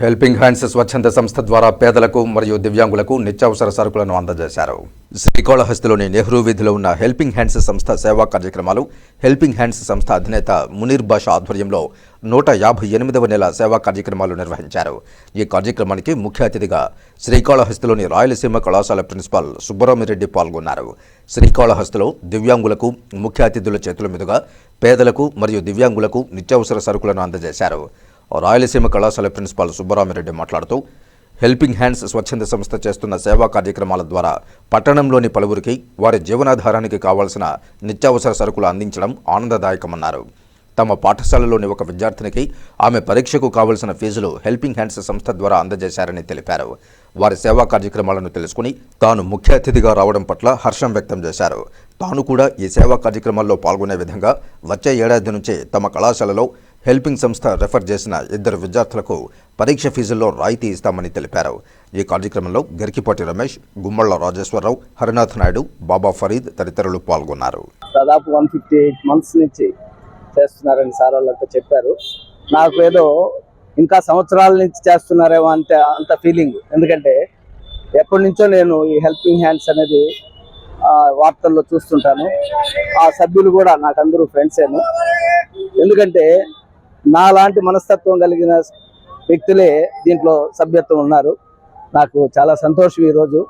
Helping hands స్వచ్ఛంద సంస్థ ద్వారా పేదలకు మరియు దివ్యాంగులకు నిత్యావసర సరుకులను అందజేశారు. శ్రీకాళహస్తిలోని నెహ్రూ వీధిలో ఉన్న హెల్పింగ్ హ్యాండ్స్ సంస్థ సేవా కార్యక్రమాలు హెల్పింగ్ హ్యాండ్స్ సంస్థ అధినేత మునీర్ బాషా ఆధ్వర్యంలో 158వ నెల సేవా కార్యక్రమాలు నిర్వహించారు. ఈ కార్యక్రమానికి ముఖ్య అతిథిగా శ్రీకాళహస్తిలోని రాయలసీమ కళాశాల ప్రిన్సిపాల్ సుబ్బరామిరెడ్డి పాల్గొన్నారు. శ్రీకాళహస్తిలో దివ్యాంగులకు ముఖ్య అతిథుల చేతుల మీదుగా పేదలకు మరియు దివ్యాంగులకు నిత్యావసర సరుకులను అందజేశారు. రాయలసీమ కళాశాల ప్రిన్సిపాల్ సుబ్బరామిరెడ్డి మాట్లాడుతూ హెల్పింగ్ హ్యాండ్స్ స్వచ్ఛంద సంస్థ చేస్తున్న సేవా కార్యక్రమాల ద్వారా పట్టణంలోని పలువురికి వారి జీవనాధారానికి కావాల్సిన నిత్యావసర సరుకులు అందించడం ఆనందదాయకమన్నారు. తమ పాఠశాలలోని ఒక విద్యార్థినికి ఆమె పరీక్షకు కావలసిన ఫీజులు హెల్పింగ్ హ్యాండ్స్ సంస్థ ద్వారా అందజేశారని తెలిపారు. వారి సేవా కార్యక్రమాలను తెలుసుకుని తాను ముఖ్య అతిథిగా రావడం పట్ల హర్షం వ్యక్తం చేశారు. తాను కూడా ఈ సేవా కార్యక్రమాల్లో పాల్గొనే విధంగా వచ్చే ఏడాది నుంచి తమ కళాశాలలో హెల్పింగ్ సంస్థ రెఫర్ చేసిన 2 విద్యార్థులకు పరీక్ష ఫీజుల్లో రాయితీ ఇస్తామని తెలిపారు. ఈ కార్యక్రమంలో గరికిపాటి రమేష్, గుమ్మళ్ల రాజేశ్వరరావు, హరినాథ్ నాయుడు, బాబా ఫరీద్ తదితరులు పాల్గొన్నారు. దాదాపు 158 మంత్స్ నుంచి చేస్తున్నారని సార్ వాళ్ళంతా చెప్పారు. నాకు ఏదో ఇంకా సంవత్సరాల నుంచి చేస్తున్నారేమో అంత ఫీలింగ్. ఎందుకంటే ఎప్పటి నుంచో నేను ఈ హెల్పింగ్ హ్యాండ్స్ అనేది వార్తల్లో చూస్తుంటాను. ఆ సభ్యులు కూడా నాకు అందరూ ఫ్రెండ్సేను. ఎందుకంటే నాలాంటి మనస్తత్వం కలిగిన వ్యక్తులే దీంట్లో సభ్యత్వం ఉన్నారు. నాకు చాలా సంతోషం. ఈరోజు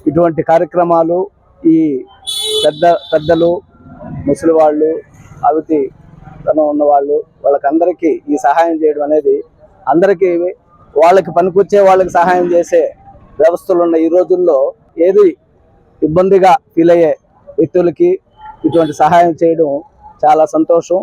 ఇటువంటి కార్యక్రమాలు ఈ పెద్దలు, ముసలి వాళ్ళు, అవిటి తనం ఉన్నవాళ్ళు వాళ్ళకందరికీ ఈ సహాయం చేయడం అనేది అందరికీ వాళ్ళకి పనికొచ్చే వాళ్ళకి సహాయం చేసే వ్యవస్థలు ఉన్న ఈ రోజుల్లో ఏది ఇబ్బందిగా ఫీల్ అయ్యే వ్యక్తులకి ఇటువంటి సహాయం చేయడం చాలా సంతోషం.